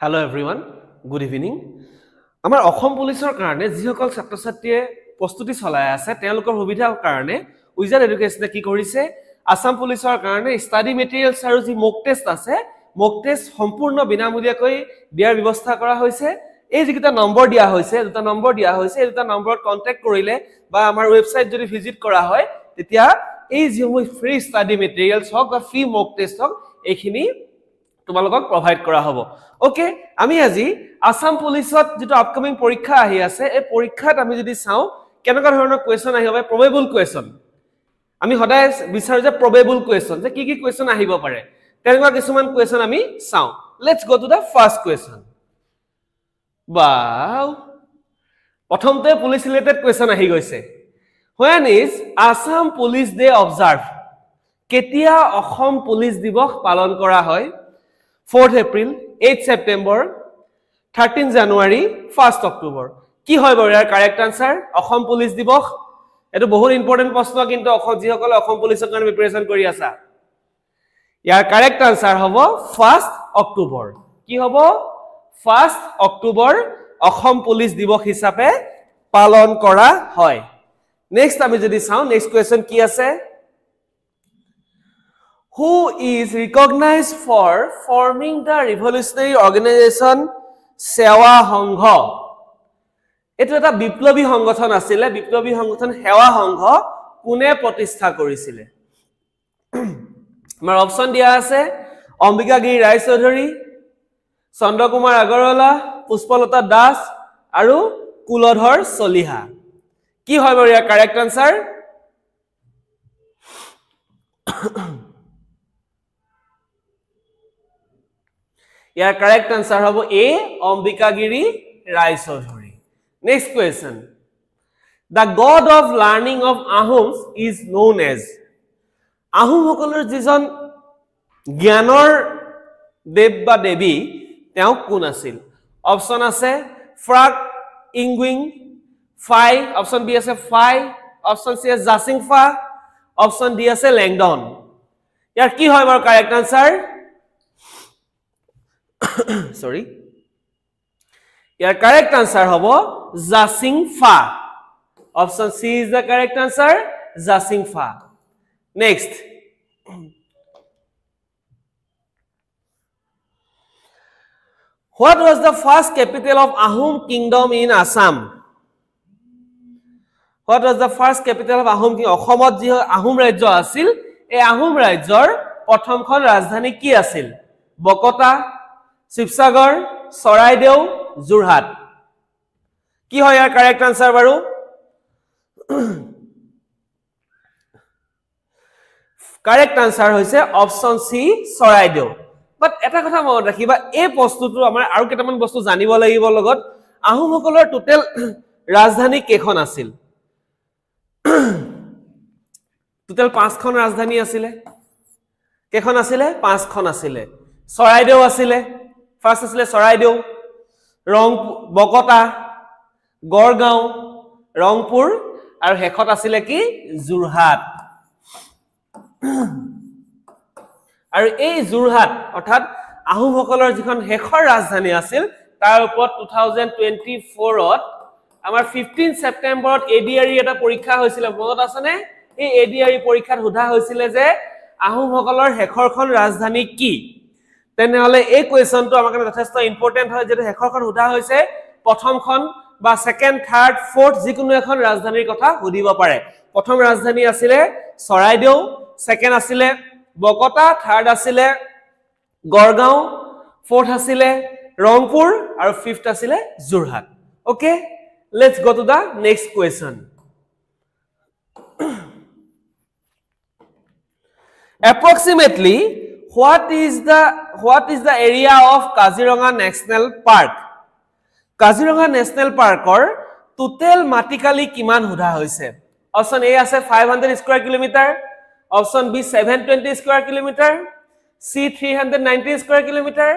Hello everyone, good evening. আমাৰ অসম পুলিচৰ কাৰণে যিসকল ছাত্ৰ-ছাত্ৰীয়ে প্ৰস্তুতি চলাই আছে তেওঁলোকৰ সুবিধাৰ কাৰণে উইজান এডুকেশ্যনে কি কৰিছে আসাম পুলিচৰ কাৰণে ষ্টাডি মেটেৰিয়েলছ আৰু যি মক টেষ্ট আছে মক টেষ্ট সম্পূৰ্ণ বিনামূলীয়াকৈ দিয়াৰ ব্যৱস্থা কৰা হৈছে এই যিটা নম্বৰ দিয়া হৈছে দুটা নম্বৰ দিয়া হৈছে এই দুটা নম্বৰত কন্টাক্ট কৰিলে বা আমাৰ ওয়েবসাইট যদি ভিজিট কৰা হয় তেতিয়া এই যিসমূহ ফ্ৰী ষ্টাডি মেটেৰিয়েলছ হক বা ফ্ৰী মক টেষ্ট হক এইখিনি তোমালোকক প্ৰভাইড কৰা হ'ব ওকে আমি আজি আসাম পুলিচত যেটো আপকামিং পৰীক্ষা আহি আছে এই পৰীক্ষাত আমি যদি চাও কেনেকা ধৰণৰ কোৱেশ্চন আহিব পাৰে প্ৰবেবল কোৱেশ্চন আমি সদায় বিচাৰো যে প্ৰবেবল কোৱেশ্চন যে কি কোৱেশ্চন আহিব পাৰে তেনেকুৱা কিছুমান কোৱেশ্চন আমি চাও let's go to the first question বাও প্ৰথমতে পুলিচ ৰিলেটেড কোৱেশ্চন আহি গৈছে when is Assam Police Day observed কেতিয়া অসম পুলিচ দিৱস পালন কৰা হয় 4th April 8th September 13th January 1st October কি হয় বাৰু ইয়াৰ কাৰেক্ট আনসাৰ অসম পুলিচ দিৱস এটো বহুত ইম্পৰ্টেন্ট প্ৰশ্ন কিন্তু অসম যিসকলে অসম পুলিচৰ কাৰণে প্ৰিপাৰেচন কৰি আছে ইয়াৰ কাৰেক্ট আনসাৰ হ'ব 1st October কি হ'ব 1st October অসম পুলিচ দিৱস হিচাপে পালন কৰা হয় নেক্সট আমি যদি চাও নেক্সট কোৱেশ্চন কি আছে Who is recognized for forming the revolutionary organization Sewa Sangha? Eto eta বিপ্লবী সংগঠন আছিল বিপ্লবী সংগঠন সেৱা সংঘ কোনে প্ৰতিষ্ঠা কৰিছিল আমাৰ অপচন দিয়া আছে অম্বিকাগিৰি ৰায় চৌধুৰী চন্দ্ৰকুমাৰ আগৰৱালা পুষ্পলতা দাস আৰু কুলধৰ চলিহা কি হয় বাৰু ইয়াৰ correct answer Your correct answer hobo A. Ambikagiri Rai Chaudhuri. Next question. The god of learning of Ahoms is known as Ahom hokolor jijon gyanor dev ba devi teo kun asil. Option ase Phrak Ingwing Phai, option B ase Phai, option C ase Jasingpha, option D ase Langdon. Yar ki hoy bar correct answer? Sorry. Your correct answer hobo Jasingpha. Option C is the correct answer. Jasingpha. Next. What was the first capital of Ahom Kingdom in Assam? What was the first capital of Ahom Kingdom? অসমত যি আহোম ৰাজ্য আছিল এই আহোম ৰাজ্যৰ প্ৰথমখন ৰাজধানী কি আছিল বকতা শিৱসাগৰ চৰাইদেউ যোৰহাট কি হয় ইয়াৰ কাৰেক্ট আনসাৰ বাৰু কাৰেক্ট আনসাৰ হৈছে অপচন সি চৰাইদেউ বাট এটা কথা মনত ৰাখিবা এই বস্তুটো আমাৰ আৰু কেইটামান বস্তু জানিব লাগিব লগত আহোমসকলৰ টোটেল ৰাজধানী কেখন আছিল টোটেল 5খন ৰাজধানী আছিল কেখন আছিল 5খন আছিল চৰাইদেউ আছিল ফাৰ্স্ট আছিল চৰাইদেউ বকতা গড়গাঁও ৰংপুৰ আৰু হেখত আছিল কি যোৰহাট আৰু এই যোৰহাট অৰ্থাৎ আহোমসকলৰ যিখন হেখৰ ৰাজধানী আছিল তাৰ ওপৰত 2024ত আমাৰ 15 ছেপ্টেম্বৰত এডিআৰই এটা পৰীক্ষা হৈছিল মনত আছে নে এই এডিআৰই পৰীক্ষাত সোধা হৈছিল যে আহোমসকলৰ হেখৰখন ৰাজধানী কি তেনেহলে এই কোৱেশ্চনটো আমাৰ কাৰণে যথেষ্ট ইম্পৰ্টেন্ট হয় যেটো হেখৰখন সোধা হৈছে প্ৰথমখন বা সেকেন্ড থাৰ্ড ফৰ্থ যিকোনো এখন ৰাজধানীৰ কথা সুধিব পাৰে প্ৰথম ৰাজধানী আছিল চৰাইদেউ সেকেন্ড আছিল বকতা থাৰ্ড আছিল গড়গাঁও ফৰ্থ আছিল ৰংপুৰ আৰু ফিফথ আছিল Jorhat okay let's go to the next question Approximately what is the area of Kaziranga National Park Kaziranga National Park or total matikali kiman hudha hoise option A ase 500 square kilometer option B 720 square kilometer C 390 square kilometer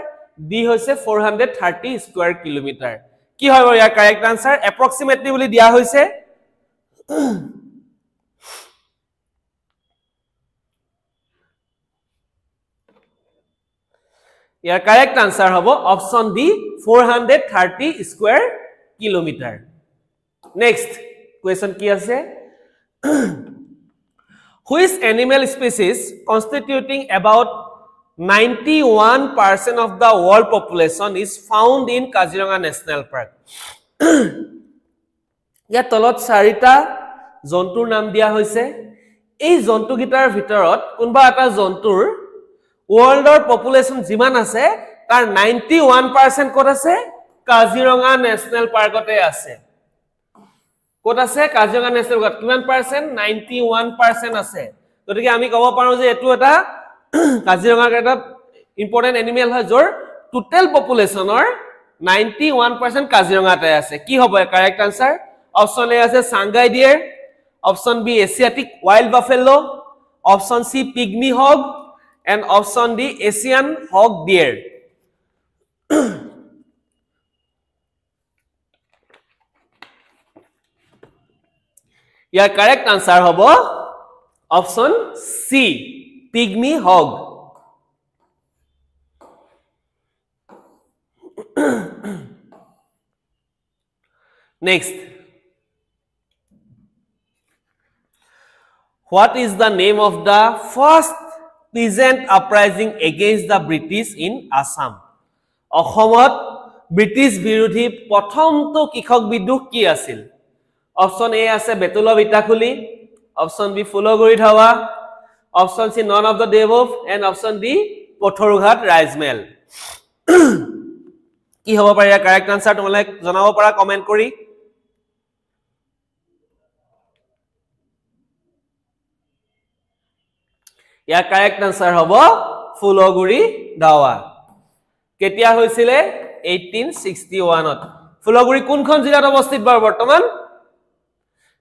D hoise 430 square kilometer ki hoy your correct answer approximately boli dia hoise year correct answer হ'ব option D 430 square kilometre next question কি আছে Which animal species constituting about 91% of the world population is found in Kaziranga National Park? Ya tolot sarita jontur nam dia hoise. Ei jontu gitar ভিতৰত কোনবা এটা জন্তুৰ worldৰ population যিমান আছে তাৰ 91% কত আছে কাজিৰঙা ন্যাশনাল পাৰ্কতে আছে কত আছে কাজিৰঙা ন্যাশনাল পাৰ্কত কিমান পাৰ্সেন্ট 91% আছে গতিকে আমি কব পাৰো যে এটো এটা কাজিৰঙাৰ এটা ইম্পৰ্টেন্ট এনিমেল হয় জৰ টোটাল পপুলেশনৰ 91% কাজিৰঙাতে আছে কি হ'ব কাৰেক্ট আনসাৰ অপশন এ আছে Sangai deer option B Asiatic wild buffalo option C pygmy hog and option D Asian hog deer Your correct answer hobo option C pygmy hog Next What is the name of the first peasant uprising against the British in Assam অসমত British বিৰোধী প্ৰথমটো কৃষক বিদ্ৰোহ কি আছিল option A আছে বেতুলব Itakhuli option B Phulaguri Dhawa option C none of the ডেভৱ and option D Patharughat Raijmel কি হ'ব পাৰে ইয়াৰ কাৰেক্ট আনসাৰ তোমালে জনাব পাৰা কমেন্ট কৰি ইয়াৰ কাৰেক্ট আনসাৰ হ'ব ফুলগুৰি ধাৱা কেতিয়া হৈছিলে 1861 ত ফুলগুৰি কোনখন জিলাত অৱস্থিত বৰ্তমান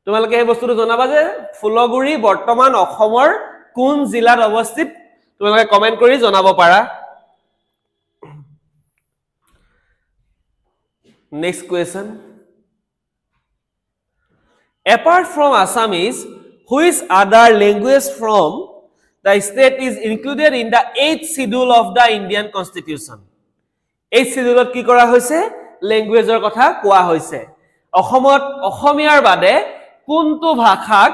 তোমালোকে এই বস্তুটো জনাবা যে ফুলগুৰি বৰ্তমান অসমৰ কোন জিলাত অৱস্থিত তোমালোকে কমেন্ট কৰি জনাব পাৰা next question Apart from Assamese which other language from the state is included in the 8th schedule of the Indian Constitution 8th schedule কি কৰা হৈছে ল্যাঙ্গুৱেজৰ কথা কোৱা হৈছে অসমত অসমীয়াৰ বাদে কোনটো ভাষাক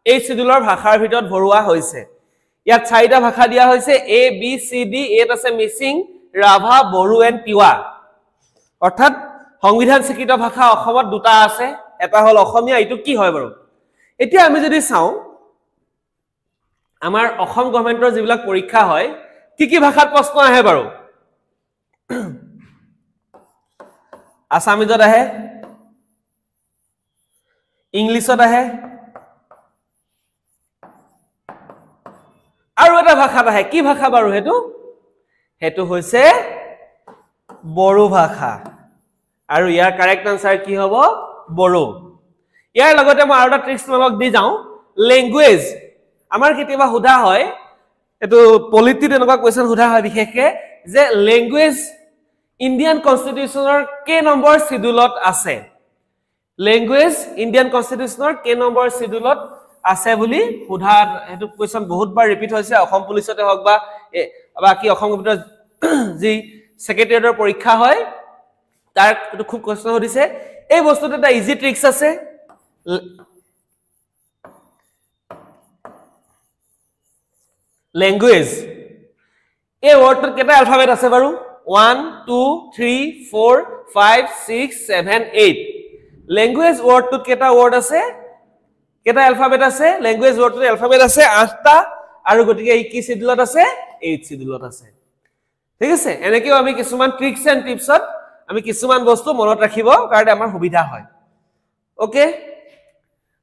এই শিডিউলৰ ভাষাৰ ভিতৰত ভৰুৱা হৈছে ইয়াত চাৰিটা ভাষা দিয়া হৈছে এ বি সি ডি এত আছে মিসিং ৰাভা বড়ো এণ্ড তিৱা অৰ্থাৎ সংবিধান স্বীকৃত ভাষা অসমত দুটা আছে এটা হল অসমীয়া ইটো কি হয় বাৰু এতিয়া আমি যদি চাও আমাৰ অসম গভৰ্ণমেন্টৰ যিবিলাক পৰীক্ষা হয় কি ভাষাত প্ৰশ্ন আহে বাৰু আসামিজত আহে ইংলিছত আহে আৰু এটা ভাষাত আহে কি ভাষা বাৰু হেতু হৈছে বড়ো ভাষা আৰু ইয়াৰ কাৰেক্ট আনসাৰ কি হ'ব বড়ো ইয়াৰ লগতে মই আৰু এটা ট্ৰিক্স তোমাক দি যাও ল্যাঙ্গুৱেজ আমাৰ কেতিয়াবা সোধা হয় এটো পলিটিত এনেকুৱা কোৱেশ্চন সোধা হয় বিশেষকে যে ল্যাঙ্গুৱেজ ইন্ডিয়ান কনস্টিটিউশনৰ কে নম্বৰ শিডিউলত আছে ল্যাঙ্গুৱেজ ইন্ডিয়ান কনস্টিটিউশনৰ কে নম্বৰ শিডিউলত আছে বুলি সোধা এটো কোৱেশ্চন বহুতবাৰ ৰিপিট হৈছে অসম পুলিচতে হক বা বাকি অসম কম্পিউটাৰ যি সেক্ৰেটাৰিয়েটৰ পৰীক্ষা হয় তাৰ এটো খুব কোৱেশ্চন হদিছে এই বস্তুটো এটা ইজি ট্ৰিক্স আছে ল্যাঙ্গুৱেজ এই ওয়াৰ্ডটোত কেটা অ্যালফাবেট আছে বাৰু 1 2 3 4 5 6 7 8 ল্যাঙ্গুৱেজ ওয়াৰ্ডটোত কেটা ওয়াৰ্ড আছে কেটা অ্যালফাবেট আছে ল্যাঙ্গুৱেজ ওয়াৰ্ডটোত অ্যালফাবেট আছে 8টা আৰু গটিকে এই কি শিডিউলত আছে 8 শিডিউলত আছে ঠিক আছে এনেকেও আমি কিছুমান ট্ৰিক্স এন্ড টিপছত আমি কিছুমান বস্তু মনত ৰাখিব কাৰণে আমাৰ সুবিধা হয় okay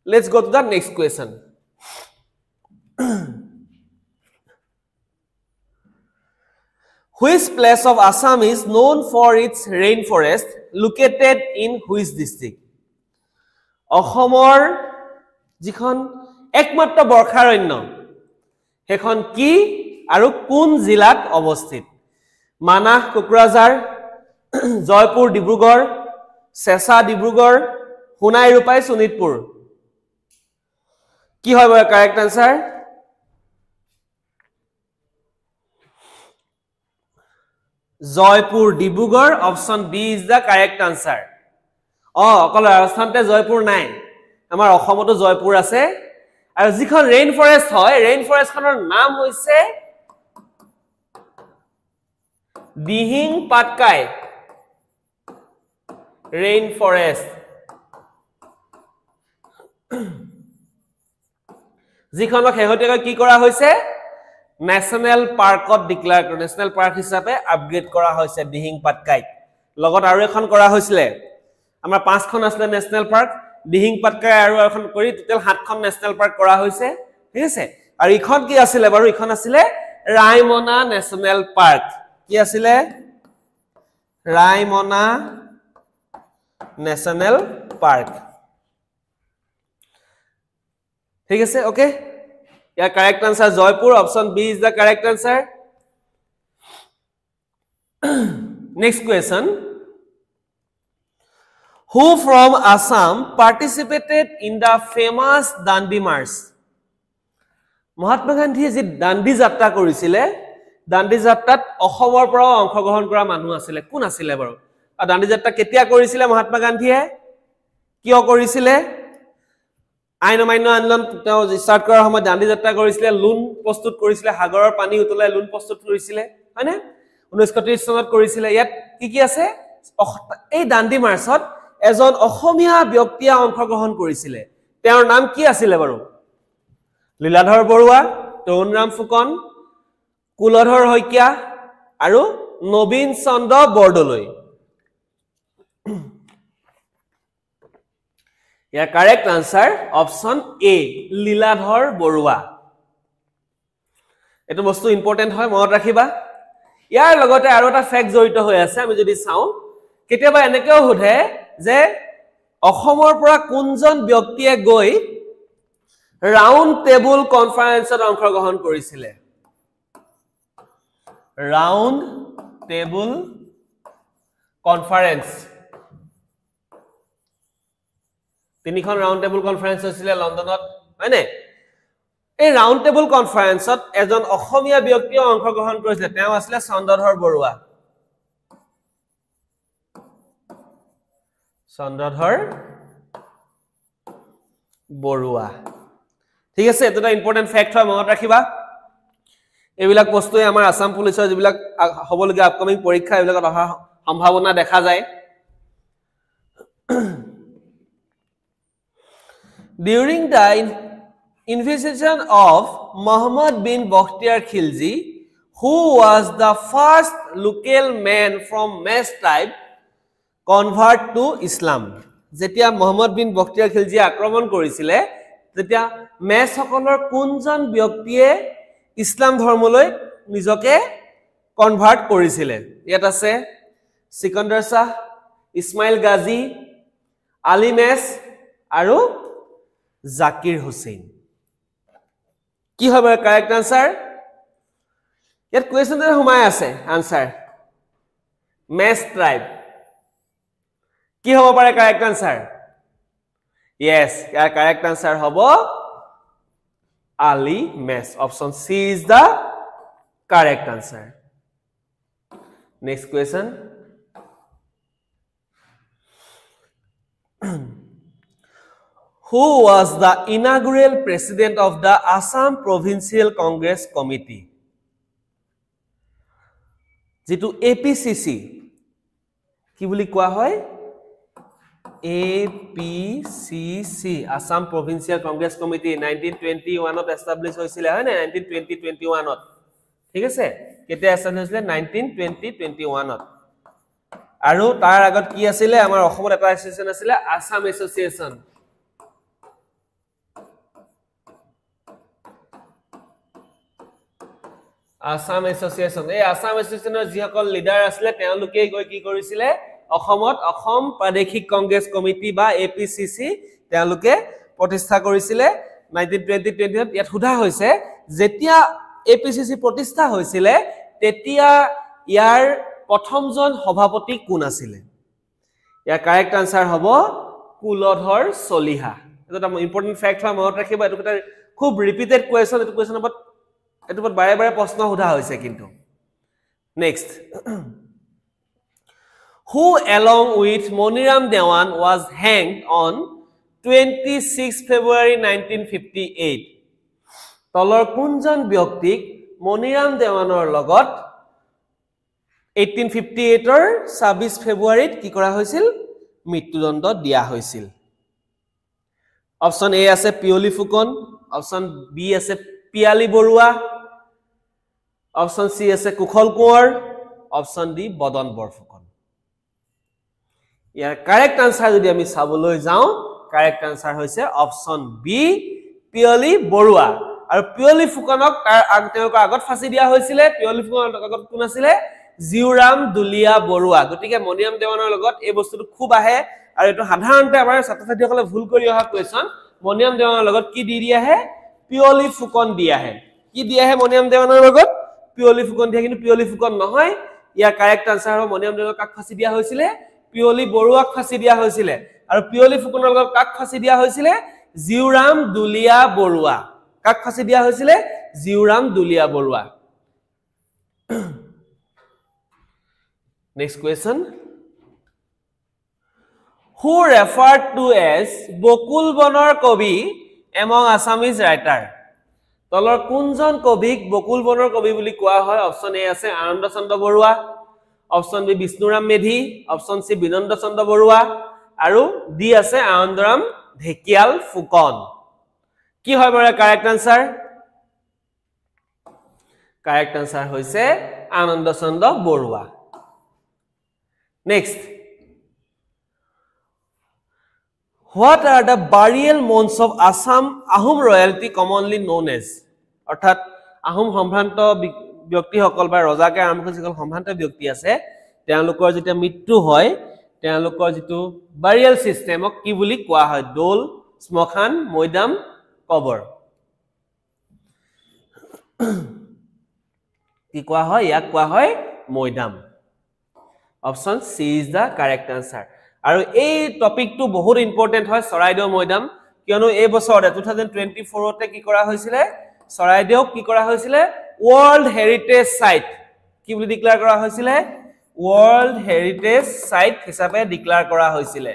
let's go to the next question Which place of Assam is known for its rainforest located in which district? অসমৰ যিখন একমাত্ৰ বৰ্ষাৰণ্য হেখন কি আৰু কোন জিলাত অৱস্থিত মানাহ কোকৰাঝাৰ জয়পুৰ ডিব্ৰুগড় চেছা ডিব্ৰুগড় হুনাই ৰূপাই শোণিতপুৰ কি হয় বাৰু correct answer Jaipur Dibrugarh option B is the correct answer অকল ৰাজস্থানতে জয়পুৰ নাই আমাৰ অসমতো জয়পুৰ আছে আৰু যিখন ৰেইন ফৰেষ্ট হয় ৰেইন ফৰেষ্টখনৰ নাম হৈছে দিহিং পাটকাই ৰেইন ফৰেষ্ট যিখন শেহতীয়াকৈ কি কৰা হৈছে ন্যাশনাল পাৰ্কত ডিক্লেয়াৰ কৰা ন্যাশনাল পাৰ্ক হিচাপে আপগ্ৰেড কৰা হৈছে দিহিং পাটকাই লগত আৰু এখন কৰা হৈছিল আমাৰ পাঁচখন আছিল ন্যাশনাল পাৰ্ক দিহিং পাটকাই আৰু এখন কৰি টোটাল 7খন ন্যাশনাল পাৰ্ক কৰা হৈছে ঠিক আছে আৰু ইখন কি আছিল বাৰু ইখন আছিল ৰায়মনা ন্যাশনাল পাৰ্ক কি আছিল ৰায়মনা ন্যাশনাল পাৰ্ক ঠিক আছে ওকে ইয়াৰ correct answer Jaipur option B is the correct answer next question Who from Assam participated in the famous Dandi March? Mahatma Gandhi ji Dandi Jatra korisile Dandi Jatrat Ohomor pora অংশগ্ৰহণ কৰা মানুহ আছিল কোন আছিল বাৰু আৰু Dandi Jatra কেতিয়া কৰিছিলে মহাত্মা গান্ধীয়ে কিয় কৰিছিলে আইন অমান্য আন্দোলন তেওঁ ষ্টাৰ্ট কৰাৰ সময়ত Dandi Jatra কৰিছিলে লুন প্ৰস্তুত কৰিছিলে সাগৰৰ পানী উতলাই লুন প্ৰস্তুত কৰিছিলে হয়নে 1930 চনত কৰিছিলে ইয়াত কি আছে এই Dandi Marchত এজন অসমীয়া ব্যক্তিয়ে অংশগ্ৰহণ কৰিছিল তেওঁৰ নাম কি আছিল বাৰু লীলাধৰ বৰুৱা তৰুণৰাম ফুকন কুলধৰ হৈকিয়া আৰু নবীন চন্দ্ৰ বৰদলৈ ইয়াৰ correct answer option A Liladhar Barua এটো বস্তু ইম্পৰ্টেন্ট হয় মনত ৰাখিবা ইয়াৰ লগতে আৰু এটা ফ্যাক্ট জড়িত হৈ আছে আমি যদি চাও কেতিয়াবা এনেকেও সোধে যে অসমৰ পৰা কোনজন ব্যক্তিয়ে গৈ ৰাউন্ড টেবুল কনফাৰেন্সত অংশগ্ৰহণ কৰিছিল ৰাউন্ড টেবুল কনফাৰেন্স তিনিখন ৰাউন্ড টেবুল কনফাৰেন্স হৈছিল লণ্ডনত হয়নে এই ৰাউন্ড টেবুল কনফাৰেন্সত এজন অসমীয়া ব্যক্তিয়ে অংশগ্ৰহণ কৰিছিল তেওঁ আছিল চন্দ্ৰধৰ বৰুৱা চন্দ্ৰধৰ বৰুৱা ঠিক আছে এটা ইম্পৰ্টেন্ট ফ্যাক্ট হয় মনত ৰাখিবা এইবিলাক বস্তুৱে আমাৰ আসাম পুলিচৰ যিবিলাক হবলগীয়া আপকামিং পৰীক্ষা এইবিলাকত অহা সম্ভাৱনা দেখা যায় During the invitation of Muhammad bin Bakhtiar Khilji who was the first local man from Mes tribe convert to Islam যেতিয়া মোহাম্মদ বিন বখতিয়াৰ খিলজি আক্ৰমণ কৰিছিলে তেতিয়া মেছ সকলৰ কোনজন ব্যক্তিয়ে ইছলাম ধৰ্মলৈ নিজকে কনভাৰ্ট কৰিছিলে ইয়াত আছে সিকান্দাৰ শাহ ইছমাইল গাজী আলী মেছ আৰু জাকিৰ হুছেইন কি হবে কাৰেক্ট আনসাৰ ইয়াত কোৱেশ্চনতে হুমাই আছে আনসাৰ মেছ ট্ৰাইব কি হ'ব পাৰে কাৰেক্ট আনসাৰ yes ইয়াৰ কাৰেক্ট আনসাৰ হ'ব Ali Mech option C is the correct answer next question Who was the inaugural president of the Assam Provincial Congress Committee? যেটো APCC কি বুলি কোৱা হয় APCC Assam Provincial Congress Committee 1921 ত এস্টাবলিশ হৈছিল হয় না 1921 ত ঠিক আছে কেতিয়া এস্টাবলিশ হৈছিল 1921 ত আৰু তাৰ আগত কি আছিল আমাৰ অসমত এটা এসোসিয়েশন আছিল আসাম এসোসিয়েশন আসাম এসোসিয়েশন এই আসাম এসোসিয়েশনৰ যিসকল লিডাৰ আছিল তেওঁলোকে গৈ কি কৰিছিল অসমত অসম প্ৰাদেশিক কংগ্ৰেছ কমিটি বা APCC তেওঁলোকে প্ৰতিষ্ঠা কৰিছিল 1920 ইয়াত সোধা হৈছে যেতিয়া APCC প্ৰতিষ্ঠা হৈছিল তেতিয়া ইয়াৰ প্ৰথমজন সভাপতি কোন আছিল ইয়াৰ কাৰেক্ট আনসাৰ হ'ব কুলধৰ চলিহা এটা ইম্পৰ্টেন্ট ফ্যাক্ট হয় মনত ৰাখিবা এটো এটা খুব ৰিপিটেড কোৱেশ্চন এটো কোৱেশ্চন এটো বাৰে বাৰে প্ৰশ্ন সোধা হৈছে কিন্তু next who along with Moniram Dewan was hanged on 26 February 1958 তলৰ কোনজন ব্যক্তিক মনিৰাম দেৱানৰ লগত 1858 ৰ 26 ফেব্ৰুৱাৰীত কি কৰা হৈছিল মৃত্যুদণ্ড দিয়া হৈছিল অপচন এ আছে পিয়লি ফুকন অপচন বি আছে পিয়ালি বৰুৱা অপচন সি আছে কুখল কোঁৱৰ অপচন ডি বদন বৰফুকন ইয়াৰ কাৰেক্ট আনসাৰ যদি আমি চাবলৈ যাওঁ কাৰেক্ট আনসাৰ হৈছে অপচন বি পিয়লি বৰুৱা আৰু পিয়লি ফুকনক তাৰ আগত ফাঁসি দিয়া হৈছিল পিয়লি ফুকনৰ আগত কোন আছিল জিউৰাম দুলিয়া বৰুৱা গতিকে মনিৰাম দেৱানৰ লগত এই বস্তুটো খুব আহে আৰু এটো সাধাৰণতে আমাৰ ছাত্ৰ-ছাত্ৰীসকলে ভুল কৰি অহা কোৱেশ্চন মনিৰাম দেৱানৰ লগত কি দি দিয়া হে পিয়লি ফুকন দিয়া হে কি দিয়া হে মনিৰাম দেৱানৰ লগত পিয়লি ফুকন দিয়া কিন্তু পিয়লি ফুকন নহয় ইয়াৰ কাৰেক্ট আনসাৰ হ'ব মনিৰাম দেৱানক কাক ফাঁসি দিয়া হৈছিল পিয়লি বৰুৱাক ফাঁসি দিয়া হৈছিল আৰু পিয়লি ফুকনৰ লগত কাক ফাঁসি দিয়া হৈছিল জিউৰাম দুলিয়া বৰুৱা কাক ফাঁসি দিয়া হৈছিল জিউৰাম দুলিয়া Barua next question who referred to as বকুল বনৰ কবি among Assamese writer তলৰ কোনজন কবিক বকুল বনৰ কবি বুলি কোৱা হয় অপচন এ আছে Anand Chandra Barua option B Bishnuram Medhi option C Binanda Chandra Barua আৰু ডি আছে আনন্দৰাম ঢেকিয়াল ফুকন কি হয় বাৰু কাৰেক্ট আনসাৰ কাৰেক্ট আনসাৰ হৈছে আনন্দ Chandra Barua next what are the burial mounds of Assam Ahom royalty commonly known as অৰ্থাৎ আহোম সম্ভ্ৰান্ত ব্যক্তি সকল বা ৰজাকে আৰম্ভ কৰি সকল সম্ভ্ৰান্ত ব্যক্তি আছে তেওঁলোকৰ যেতিয়া মৃত্যু হয় তেওঁলোকৰ যেটো বাৰিয়াল সিস্টেমক কি বুলি কোৱা হয় দোল স্মখান মৈদাম কবৰ কি কোৱা হয় ইয়াক কোৱা হয় Moidam option C is the correct answer আৰু এই টপিকটো বহুত ইম্পৰ্টেন্ট হয় চৰাইদেউ মৈদাম কিয়নো এই বছৰতে 2024 তে কি কৰা হৈছিল চৰাইদেউক কি কৰা হৈছিল ওয়াৰ্ল্ড হেৰিটেজ সাইট কি বুলি ডিক্লেয়াৰ কৰা হৈছিল ওয়াৰ্ল্ড হেৰিটেজ সাইট হিচাপে ডিক্লেয়াৰ কৰা হৈছিল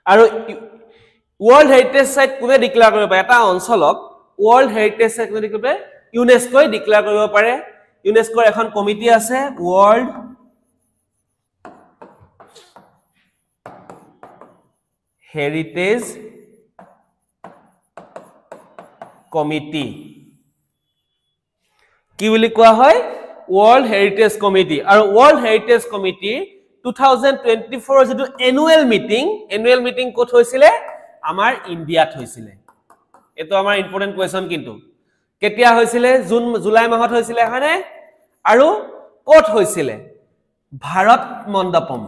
আৰু ওয়াৰ্ল্ড হেৰিটেজ সাইট কোনে ডিক্লেয়াৰ কৰিব পাৰে এটা অঞ্চলক ওয়াৰ্ল্ড হেৰিটেজ সাইট কোনে ডিক্লেয়াৰ কৰে ইউনেস্কোই ডিক্লেয়াৰ কৰিব পাৰে ইউনেস্কোৰ এখন কমিটি আছে ওয়াৰ্ল্ড হেৰিটেজ কমিটি কি বুলি কোৱা হয় ওয়াৰ্ল্ড হেৰিটেজ কমিটি আৰু ওয়াৰ্ল্ড হেৰিটেজ কমিটি 2024 যেটো এনুৱেল মিটিং ক'ত হৈছিল আমাৰ ইন্ডিয়াত হৈছিল এটো আমাৰ ইম্পৰ্টেন্ট কোৱেশ্চন কিন্তু কেতিয়া হৈছিল জুলাই মাহত হৈছিল হয়নে আৰু ক'ত হৈছিল ভাৰত মণ্ডপম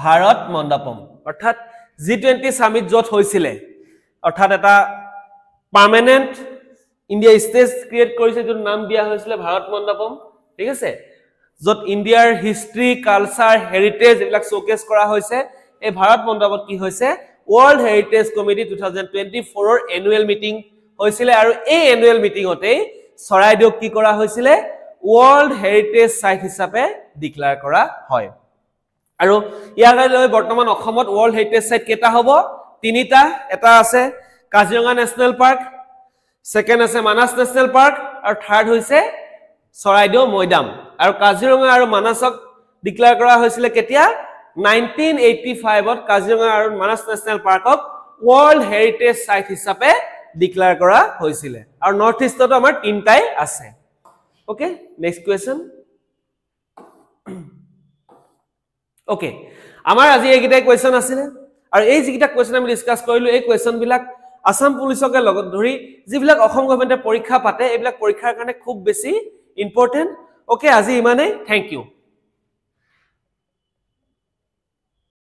ভাৰত মণ্ডপম অৰ্থাৎ G20 সামিট যত হৈছিল অৰ্থাৎ এটা পাৰ্মানেন্ট ইন্ডিয়া স্টেজ ক্ৰিয়েট কৰিছে যাৰ নাম দিয়া হৈছিল ভাৰত মণ্ডপম ঠিক আছে যত ইন্ডিয়াৰ হিষ্ট্ৰি কালচাৰ হেৰিটেজ এইবিলাক শোকেস কৰা হৈছে এই ভাৰত মণ্ডপত কি হৈছে ওয়াৰ্ল্ড হেৰিটেজ কমিটি 2024 ৰ এনুৱেল মিটিং হৈছিল আৰু এই এনুৱেল মিটিংতে চৰাইদেউক কি কৰা হৈছিল ওয়াৰ্ল্ড হেৰিটেজ সাইট হিচাপে ডিক্লেয়াৰ কৰা হয় আৰু ইয়ালৈ বৰ্তমান অসমত ওয়াৰ্ল্ড হেৰিটেজ সাইট কেটা হ'ব তিনিটা এটা আছে কাজিৰঙা নেশনেল পাৰ্ক সেকেন্ড আছে মানাস নেশনেল পাৰ্ক আৰু থাৰ্ড হৈছে চৰাইদেউ মৈদাম আৰু কাজিৰঙা আৰু মানাসক ডিক্লেয়াৰ কৰা হৈছিল কেতিয়া 1985 ত কাজিৰঙা আৰু Manas national পাৰ্কক world heritage site হিচাপে ডিক্লেয়াৰ কৰা হৈছিল আৰু নৰ্থ ইষ্টত আমাৰ তিনটাই আছে ওকে নেক্সট কোৱেশ্চন ওকে আমাৰ আজি এইকেইটাই কোৱেশ্চন আছিল আৰু এই যিকিটা কোৱেশ্চন আমি ডিসকাস কৰিলো এই কোৱেশ্চন বিলাক আসাম পুলিচকে লগত ধৰি যিবিলাক অসম গভৰ্ণমেণ্টে পৰীক্ষা পাতে এইবিলাক পৰীক্ষাৰ কাৰণে খুব বেছি ইম্পৰ্টেন্ট ওকে আজি ইমানে থ্যাংক ইউ